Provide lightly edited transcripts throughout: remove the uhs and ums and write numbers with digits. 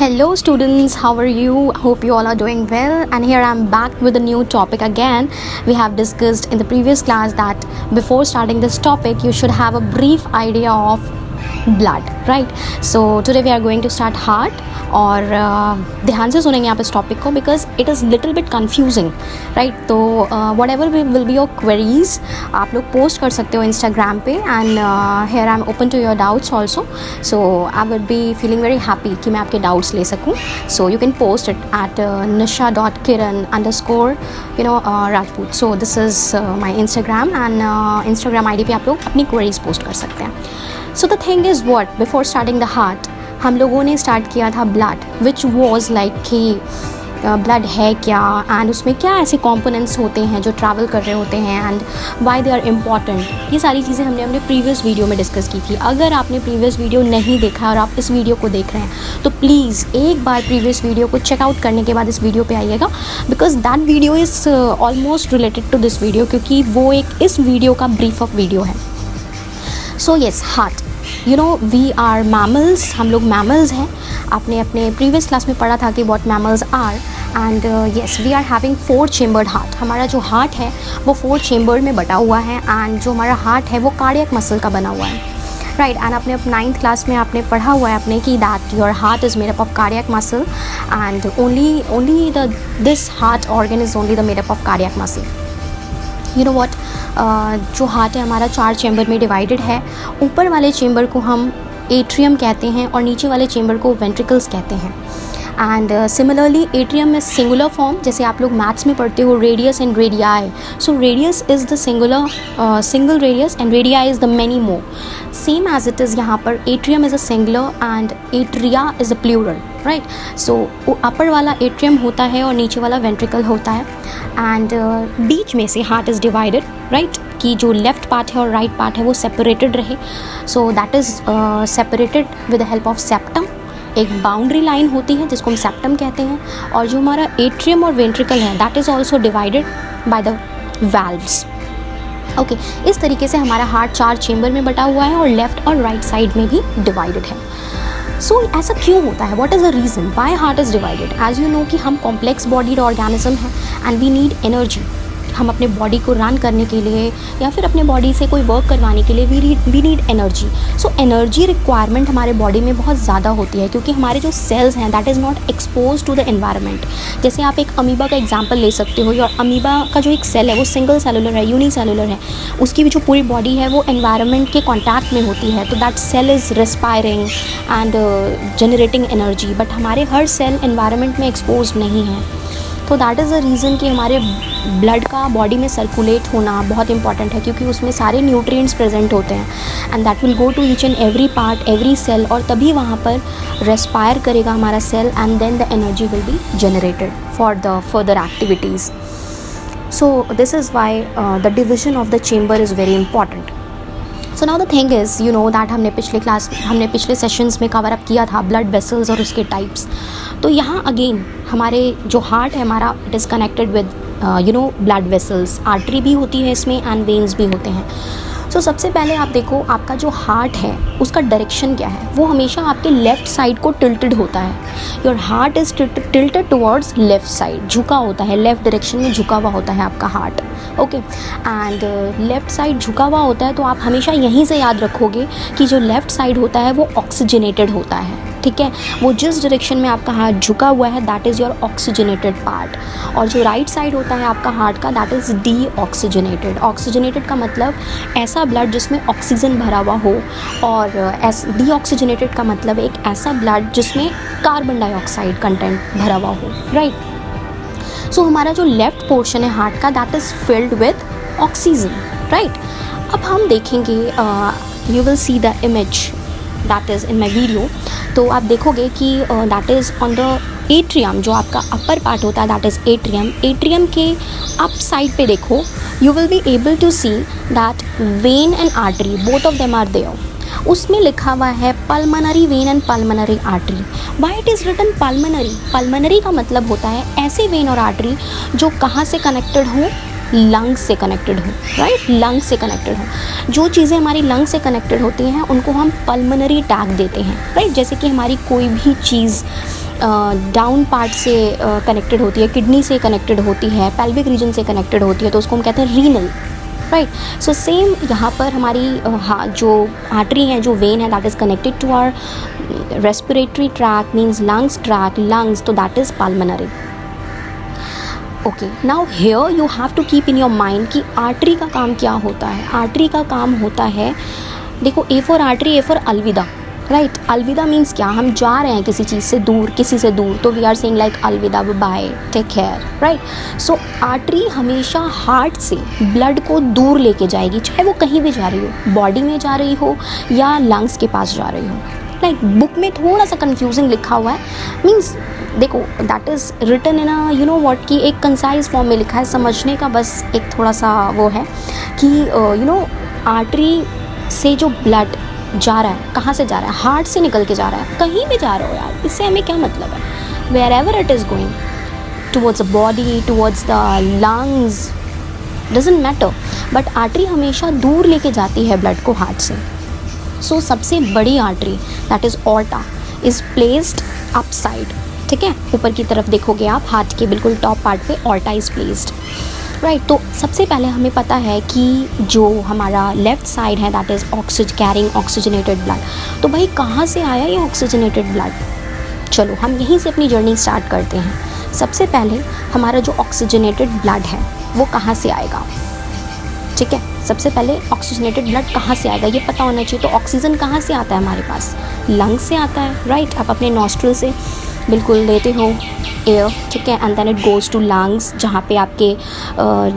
Hello students, how are you? Hope you all are doing well, and here I'm back with a new topic again. We have discussed in the previous class that before starting this topic you should have a brief idea of blood, right? So today we are going to start heart और ध्यान से सुनेंगे आप इस topic को because it is little bit confusing, right? तो whatever will be your queries आप लोग पोस्ट कर सकते हो इंस्टाग्राम पे, and here I am open to your doubts also. So I would be feeling very happy कि मैं आपके डाउट्स ले सकूँ. So you can post it at nisha.kiran_, Rajput. So this is my Instagram, and Instagram I D पे आप लोग अपनी queries post कर सकते हैं. So the thing is what, before starting the heart हम लोगों ने स्टार्ट किया था ब्लड, विच वॉज लाइक कि ब्लड है क्या, एंड उसमें क्या ऐसे कंपोनेंट्स होते हैं जो ट्रैवल कर रहे होते हैं, and why they are important. ये सारी चीज़ें हमने अपने प्रीवियस वीडियो में डिस्कस की थी. अगर आपने प्रीवियस वीडियो नहीं देखा और आप इस वीडियो को देख रहे हैं तो प्लीज़ एक बार प्रीवियस वीडियो को चेकआउट करने के बाद इस वीडियो पे आइएगा, because that video is almost related to this video, क्योंकि वो एक इस वीडियो का ब्रीफ ऑफ वीडियो है. So yes, heart, we are mammals, हम लोग मैमल्स हैं. आपने अपने प्रीवियस क्लास में पढ़ा था कि what mammals are, and yes we are having 4 chambered heart. हमारा जो हार्ट है वो 4 चेम्बर में बटा हुआ है, एंड जो हमारा हार्ट है वो कार्डियक मसल का बना हुआ है, राइट? एंड आपने 9th क्लास में आपने पढ़ा हुआ है अपने कि that your heart is made up of cardiac muscle, and only this heart organ is only the made up of cardiac muscle. You know what, जो हार्ट है हमारा 4 चेम्बर में डिवाइडेड है. ऊपर वाले चेम्बर को हम एट्रियम कहते हैं और नीचे वाले चेम्बर को वेंट्रिकल्स कहते हैं. एंड सिमिलरली एट्रियम में सिंगुलर फॉर्म, जैसे आप लोग मैथ्स में पढ़ते हो radius and radii. So radius is the single radius and radii is the many more. Same as it is यहाँ पर atrium is a singular and atria is a plural, right? So upper वाला atrium होता है और नीचे वाला ventricle होता है, एंड बीच में से हार्ट इज़ डिवाइडेड, राइट? कि जो लेफ़्ट पार्ट है और राइट पार्ट है वो सेपरेटेड रहे. So that is separated with the help of septum. एक बाउंड्री लाइन होती है जिसको हम सेप्टम कहते हैं, और जो हमारा एट्रियम और वेंट्रिकल है that is also divided by the valves. Okay, इस तरीके से हमारा हार्ट 4 चेम्बर में बटा हुआ है और लेफ़्ट और राइट साइड में भी डिवाइडेड है. सो ऐसा क्यों होता है? What is the reason why heart is divided? As you know कि हम कॉम्प्लेक्स बॉडीड ऑर्गेनिज्म हैं एंड वी नीड एनर्जी. हम अपने बॉडी को रन करने के लिए या फिर अपने बॉडी से कोई वर्क करवाने के लिए we need energy. So energy requirement हमारे बॉडी में बहुत ज़्यादा होती है, क्योंकि हमारे जो सेल्स हैं that is not expose to the environment. जैसे आप एक अमीबा का एग्जांपल ले सकते हो. और अमीबा का जो एक सेल है वो सिंगल सेलुलर है, यूनिसेलुलर है. उसकी भी जो पूरी बॉडी है वो एनवायरनमेंट के कॉन्टैक्ट में होती है, तो that cell is respiring and generating energy. But हमारे हर सेल एनवायरनमेंट में एक्सपोज नहीं है. तो दैट इज़ द रीज़न कि हमारे ब्लड का बॉडी में सर्कुलेट होना बहुत इंपॉर्टेंट है, क्योंकि उसमें सारे न्यूट्रिएंट्स प्रेजेंट होते हैं, and that will go to each and every part, every cell, और तभी वहाँ पर रेस्पायर करेगा हमारा cell, and then the energy will be generated for the further activities. So this is why the division of the chamber is very important. So now the thing is that हमने पिछले sessions में cover up किया था blood vessels और उसके types. तो यहाँ again हमारे जो हार्ट है हमारा it is connected with blood vessels. Artery भी होती है इसमें एंड वेन्स भी होते हैं. सो सबसे पहले आप देखो आपका जो हार्ट है उसका डायरेक्शन क्या है. वो हमेशा आपके लेफ़्ट साइड को टिल्टेड होता है. Your heart is tilted towards left side, झुका होता है, लेफ़्ट डायरेक्शन में झुका हुआ होता है आपका heart. Okay, and left side झुका हुआ होता है, तो आप हमेशा यहीं से याद रखोगे कि जो लेफ़्ट साइड होता है वो ऑक्सीजनेटेड होता है. ठीक है, वो जिस डायरेक्शन में आपका हार्ट झुका हुआ है that is your oxygenated part. और जो राइट साइड होता है आपका हार्ट का that is D oxygenated. Oxygenated का मतलब ऐसा ब्लड जिसमें ऑक्सीजन भरा हुआ हो, और डी ऑक्सीजनेटेड का मतलब एक ऐसा ब्लड जिसमें कार्बन डाइऑक्साइड कंटेंट भरा हुआ हो, राइट? सो हमारा जो लेफ़्ट पोर्शन है हार्ट का that is filled with oxygen, right? अब हम देखेंगे, you will see the image that is in my video. तो आप देखोगे कि that is on the atrium. जो आपका अपर पार्ट होता है दैट इज़ एट्रियम. एट्रियम के अप साइड पे देखो, you will be able to see that vein and artery both of them are there. उसमें लिखा हुआ है pulmonary vein and pulmonary artery. Why it is written pulmonary? Pulmonary का मतलब होता है ऐसे वेन और आर्टरी जो कहाँ से कनेक्टेड हो, लंग्स से कनेक्टेड हो, राइट? लंग्स से कनेक्टेड हो. जो चीज़ें हमारी लंग्स से कनेक्टेड होती हैं उनको हम पल्मनरी टैग देते हैं, राइट? जैसे कि हमारी कोई भी चीज़ डाउन पार्ट से कनेक्टेड होती है, किडनी से कनेक्टेड होती है, पेल्विक रीजन से कनेक्टेड होती है, तो उसको हम कहते हैं रीनल, राइट। सो सेम यहाँ पर हमारी जो आर्टरी है, जो वेन है, that is connected to our respiratory tract, means lungs tract, lungs, तो that is pulmonary. Okay, now here you have to keep in your mind कि आर्टरी का काम क्या होता है। आर्टरी का काम होता है, देखो, A for artery, A for अलविदा, राइट। अलविदा मीन्स क्या, हम जा रहे हैं किसी चीज़ से दूर, किसी से दूर, तो वी आर सेइंग लाइक अलविदा, बाय, टेक केयर, राइट। सो आर्टरी हमेशा हार्ट से ब्लड को दूर लेके जाएगी, चाहे वो कहीं भी जा रही हो, बॉडी में जा रही हो या लंग्स के पास जा रही हो। लाइक बुक में थोड़ा सा कन्फ्यूजिंग लिखा हुआ है, मीन्स देखो that is written in a you know what, की एक कंसाइज फॉर्म में लिखा है, समझने का बस एक थोड़ा सा वो है कि यू नो आर्टरी से जो ब्लड जा रहा है, कहाँ से जा रहा है, हार्ट से निकल के जा रहा है, कहीं भी जा रहा हो यार, इससे हमें क्या मतलब है, wherever it is going, towards the body, towards the lungs, doesn't matter, but artery हमेशा दूर लेके जाती है ब्लड को हार्ट से। सो सबसे बड़ी artery that is aorta is placed upside, ठीक है, ऊपर की तरफ देखोगे आप, हार्ट के बिल्कुल टॉप पार्ट पे ऑर्टा इज़ प्लेस्ड, राइट। तो सबसे पहले हमें पता है कि जो हमारा लेफ़्ट साइड है that is carrying oxygenated blood. तो भाई कहाँ से आया ये ऑक्सीजनेटेड ब्लड, चलो हम यहीं से अपनी जर्नी स्टार्ट करते हैं। सबसे पहले हमारा जो ऑक्सीजनेटेड ब्लड है वो कहाँ से आएगा, ठीक है। सबसे पहले ऑक्सीजनेटेड ब्लड कहाँ से आएगा ये पता होना चाहिए। तो ऑक्सीजन कहाँ से आता है हमारे पास, लंग से आता है, राइट। आप अपने नॉस्ट्रिल से बिल्कुल लेते हो एयर, ठीक है, and then it goes to lungs, जहाँ पे आपके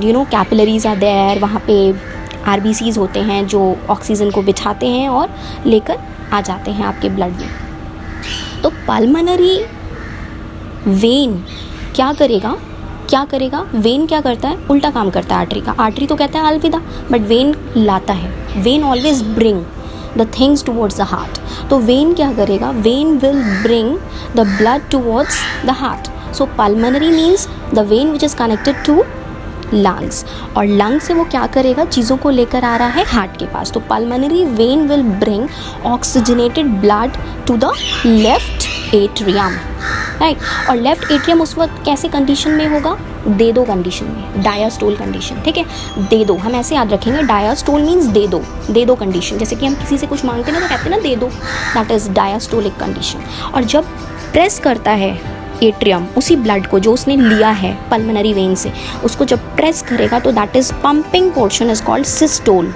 you know capillaries are there, वहाँ पे आरबीसीज होते हैं जो ऑक्सीजन को बिछाते हैं और लेकर आ जाते हैं आपके ब्लड में। तो पल्मोनरी वेन क्या करेगा, वेन क्या करता है, उल्टा काम करता है आर्टरी का। आर्टरी तो कहता है अलविदा, बट वेन लाता है, vein always bring the things towards the heart. तो वेन क्या करेगा, vein will bring the blood towards the heart. So pulmonary means the vein which is connected to lungs, और लंग से वो क्या करेगा, चीज़ों को लेकर आ रहा है हार्ट के पास। तो pulmonary vein will bring oxygenated blood to the left atrium, right. और लेफ्ट एट्रियम उस वक्त कैसे कंडीशन में होगा, दे दो कंडीशन में, डायास्टोल कंडीशन, ठीक है, दे दो, हम ऐसे याद रखेंगे, डायास्टोल मीन्स दे दो कंडीशन। जैसे कि हम किसी से कुछ मांगते हैं ना तो कहते हैं ना दे दो, दैट इज़ डायास्टोलिक कंडीशन। और जब प्रेस करता है एट्रियम उसी ब्लड को जो उसने लिया है पल्मोनरी वेन से, उसको जब प्रेस करेगा तो that is pumping portion is called systole.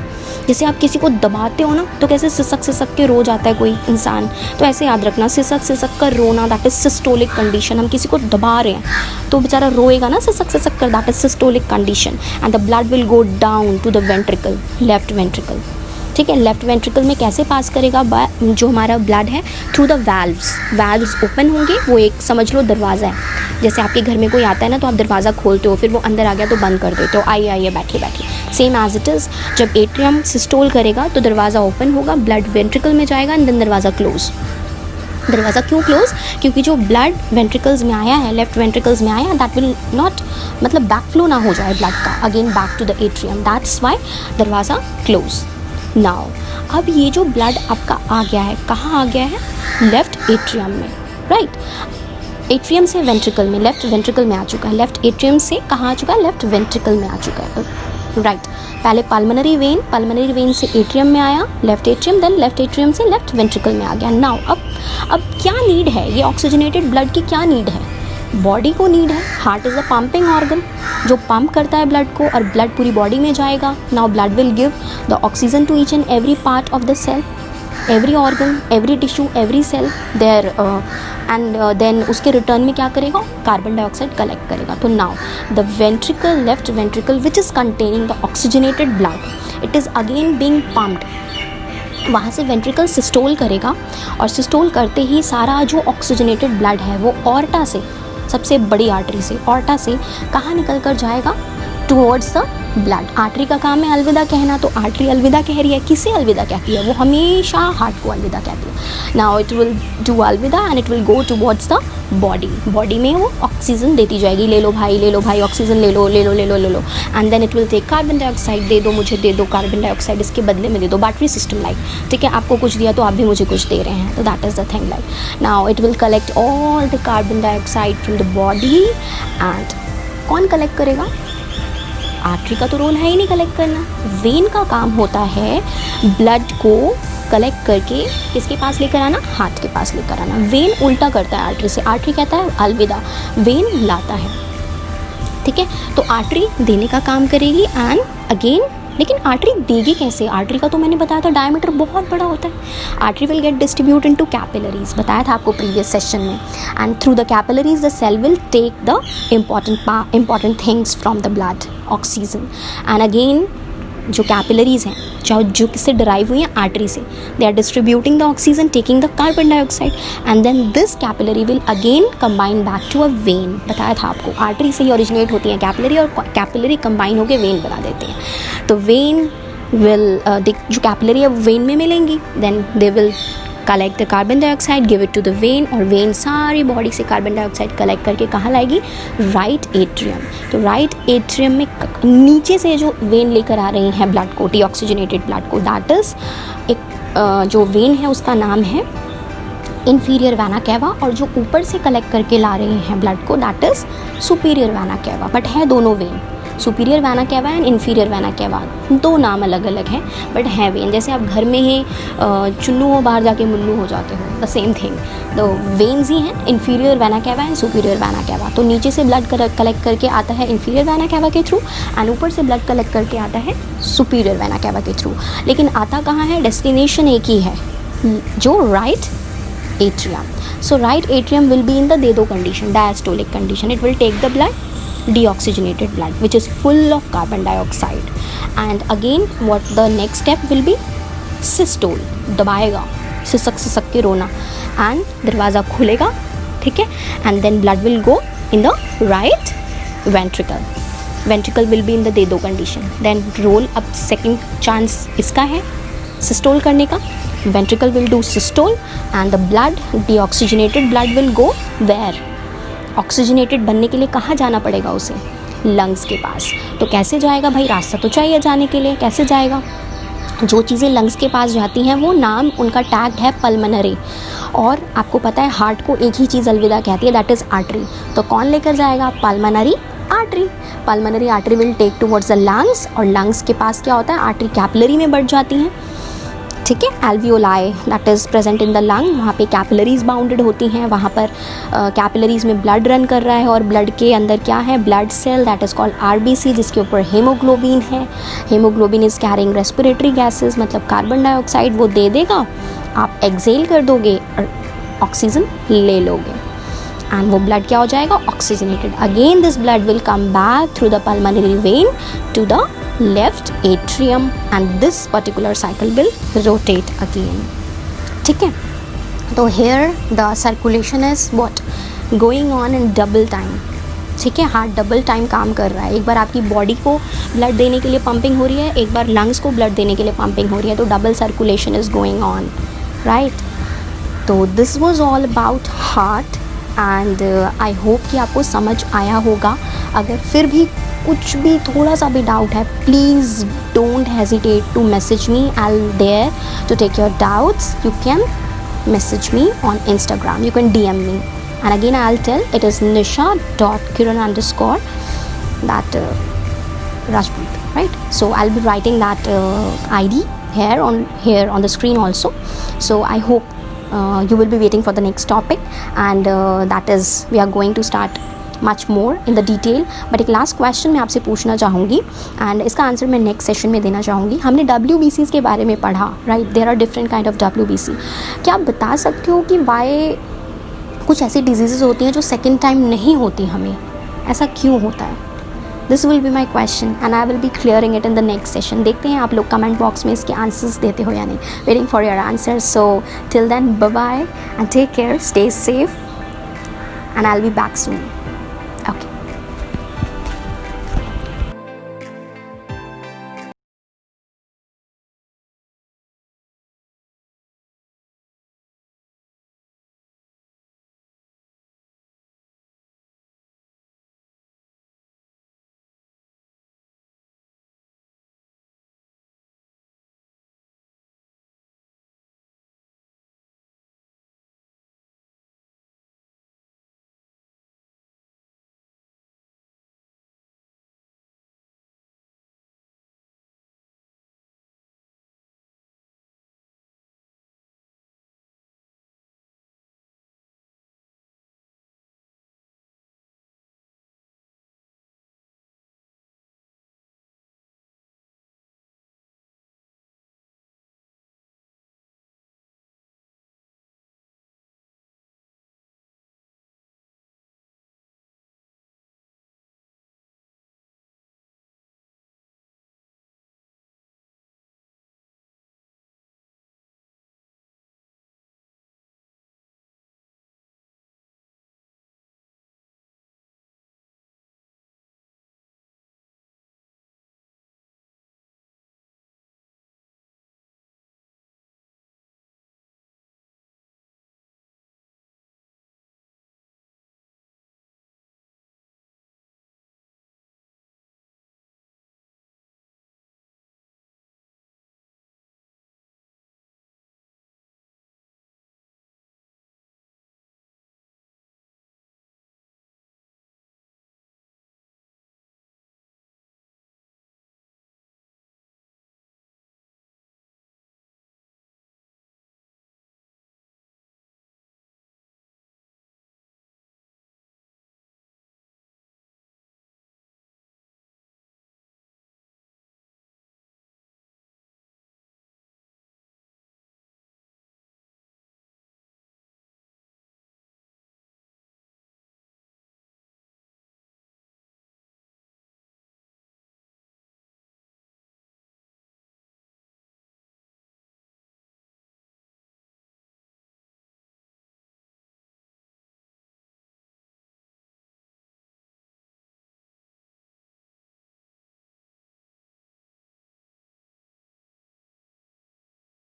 जैसे आप किसी को दबाते हो ना तो कैसे सिसक के रो जाता है कोई इंसान, तो ऐसे याद रखना, सिसक कर रोना दैट इज़ सिस्टोलिक कंडीशन। हम किसी को दबा रहे हैं तो बेचारा रोएगा ना सिसक कर, that is systolic condition. And the blood will go down to the ventricle, left ventricle, ठीक है। लेफ्ट वेंट्रिकल में कैसे पास करेगा जो हमारा ब्लड है, थ्रू द वैल्व्स ओपन होंगे, वो एक समझ लो दरवाज़ा है। जैसे आपके घर में कोई आता है ना तो आप दरवाज़ा खोलते हो, फिर वो अंदर आ गया तो बंद कर देते हो, आइए बैठिए, सेम एज इट इज़। जब एट्रियम सिस्टोल करेगा तो दरवाज़ा ओपन होगा, ब्लड वेंट्रिकल में जाएगा एंड देन दरवाज़ा क्लोज। दरवाज़ा क्यों क्लोज, क्योंकि जो ब्लड वेंट्रिकल्स में आया है, लेफ्ट वेंट्रिकल्स में आया, दैट विल नॉट, मतलब बैकफ्लो ना हो जाए ब्लड का again back to the atrium, that's why दरवाज़ा क्लोज। नाउ अब ये जो ब्लड आपका आ गया है, कहाँ आ गया है, लेफ्ट एट्रियम में, राइट। एट्रियम से वेंट्रिकल में, लेफ्ट वेंट्रिकल में आ चुका है। लेफ्ट एट्रियम से कहाँ आ चुका है, लेफ्ट वेंट्रिकल में आ चुका है, राइट। पहले पल्मोनरी वेन से एट्रियम में आया, left atrium, then left atrium से लेफ्ट वेंट्रिकल में आ गया। नाउ अब क्या नीड है, ये ऑक्सीजनेटेड ब्लड की क्या नीड है, बॉडी को नीड है। Heart is a pumping organ जो पंप करता है ब्लड को, और ब्लड पूरी बॉडी में जाएगा। Now blood will give the oxygen to each and every part of the cell, every organ, every tissue, every cell there, and then उसके return में क्या करेगा, कार्बन डाइऑक्साइड कलेक्ट करेगा। तो now the ventricle, left ventricle which is containing the oxygenated blood, it is again being pumped. वहाँ से ventricle systole करेगा, और सिस्टोल करते ही सारा जो ऑक्सीजनेटेड ब्लड है वो ऑर्टा से, सबसे बड़ी आर्टरी से, ऑर्टा से कहाँ निकल कर जाएगा, टुवर्ड्स द ब्लड। आर्टरी का काम है अलविदा कहना, तो आर्टरी अलविदा कह रही है, किसे अलविदा कहती है, वो हमेशा हार्ट को अलविदा कहती है। नाउ इट विल डू अलविदा and it will go towards the body में वो ऑक्सीजन देती जाएगी, ले लो भाई ऑक्सीजन ले लो। And then it will take carbon dioxide, दे दो मुझे, दे दो कार्बन डाइऑक्साइड, इसके बदले में दे दो, बैटरी सिस्टम लाइक, ठीक है, आपको कुछ दिया तो आप भी मुझे कुछ दे रहे हैं, तो that is the thing like. Now it will collect all the carbon dioxide from the body and कौन कलेक्ट करेगा? आर्टरी का तो रोल है ही नहीं कलेक्ट करना। वेन का काम होता है ब्लड को कलेक्ट करके किसके पास लेकर आना? हार्ट के पास लेकर आना। वेन उल्टा करता है आर्टरी से, आर्टरी कहता है अलविदा, वेन लाता है, ठीक है। तो आर्टरी देने का काम करेगी एंड अगेन, लेकिन आर्टरी देगी कैसे? आर्टरी का तो मैंने बताया था डायमीटर बहुत बड़ा होता है। Artery will get distribute into capillaries, बताया था आपको प्रीवियस सेशन में, and through the capillaries the cell will take the important things from the blood, oxygen, and again जो कैपिलरीज हैं जो किससे डराइव हुई हैं? आर्टरी से, they are distributing the oxygen, taking the carbon dioxide, and then this capillary will again combine back to a vein. बताया था आपको आर्टरी से ही ओरिजिनेट होती हैं कैपिलरी, और कैपिलरी कंबाइन होकर वेन बना देते हैं। तो वेन विल जो कैपिलरी है वेन में मिलेंगी, then they will collect the carbon dioxide, give it to the vein, और वेन सारी बॉडी से कार्बन डाइऑक्साइड कलेक्ट करके कहाँ लाएगी? Right atrium. तो राइट एट्रियम में नीचे से जो वेन लेकर आ रही हैं ब्लड को, डीऑक्सीजनेटेड ब्लड को, दैट इज़ एक जो वेन है उसका नाम है इन्फीरियर वेना कैवा, और जो ऊपर से कलेक्ट करके ला रहे हैं ब्लड को that is superior vena cava. But है दोनों when, superior vena cava and inferior vena cava, दो नाम अलग अलग हैं बट है वेन। जैसे आप घर में ही चुन्नू हो, बाहर जाके मुन्नू हो जाते हो, द सेम थिंग, तो वेन्स ही हैं inferior vena cava and superior vena cava. तो नीचे से ब्लड कलेक्ट करके आता है इन्फीरियर वेना कैवा के थ्रू, एंड ऊपर से ब्लड कलेक्ट करके आता है सुपीरियर वेना कैवा के थ्रू। लेकिन आता कहाँ है? डेस्टिनेशन एक ही है, जो right atrium. So right atrium will be in the देदो condition, diastolic condition. It will take the blood, deoxygenated blood which is full of carbon dioxide, and again what the next step will be? systole, दबाएगा, सिसक के रोना, and दरवाज़ा खुलेगा, ठीक है, and then blood will go in the right ventricle will be in the dedo condition, then roll up, second chance इसका है systole करने का, ventricle will do systole and the blood, deoxygenated blood will go where? Oxygenated बनने के लिए कहाँ जाना पड़ेगा उसे? लंग्स के पास। तो कैसे जाएगा भाई? रास्ता तो चाहिए जाने के लिए, कैसे जाएगा? जो चीज़ें लंग्स के पास जाती हैं वो नाम उनका टैग्ड है पल्मनरी, और आपको पता है हार्ट को एक ही चीज़ अलविदा कहती है, दैट इज़ आर्टरी। तो कौन लेकर जाएगा? Pulmonary artery. Pulmonary artery will take towards the lungs, और लंग्स के पास क्या होता है? आर्टरी कैपिलरी में बढ़ जाती हैं, ठीक है, alveoli that is present in the lung, वहाँ पे कैपिलरीज बाउंडेड होती हैं, वहाँ पर कैपिलरीज में ब्लड रन कर रहा है, और ब्लड के अंदर क्या है? Blood cell that is called RBC, जिसके ऊपर हेमोग्लोबिन है। Haemoglobin is carrying respiratory gases, मतलब कार्बन डाइऑक्साइड वो दे देगा, आप एक्सेल कर दोगे और ऑक्सीजन ले लोगे, एंड वो ब्लड क्या हो जाएगा? Oxygenated. Again this blood will come back through the pulmonary vein to the left atrium, and this particular cycle will rotate again, ठीक है। तो here the circulation is what going on in double time, ठीक है, heart double time काम कर रहा है। एक बार आपकी बॉडी को ब्लड देने के लिए पंपिंग हो रही है, एक बार लंग्स को ब्लड देने के लिए पंपिंग हो रही है, तो double circulation is going on, right. तो this was all about heart, and I hope कि आपको समझ आया होगा। अगर फिर भी कुछ भी थोड़ा सा भी डाउट है, please don't hesitate to message me, I will there to take your doubts. You can message me on Instagram, you can DM me, and again I'll tell it is nisha.kiran_ that Rajput, right? So I'll be writing that ID here on the screen also. So I hope you will be waiting for the next topic, and that is we are going to start much more in the detail. But एक last question मैं आपसे पूछना चाहूँगी, and इसका answer मैं next session में देना चाहूँगी। हमने WBCs के बारे में पढ़ा, right? There are different kind of WBC। क्या आप बता सकते हो कि वाई कुछ ऐसी डिजीज़ होती हैं जो सेकेंड टाइम नहीं होती हमें, ऐसा क्यों होता है? This will be my question and I will B clearing it in the next session. देखते हैं आप लोग कमेंट बॉक्स में इसके आंसर्स देते हो या नहीं। Waiting for your answers. So till then bye bye and take care, stay safe, and I will be back soon. Okay.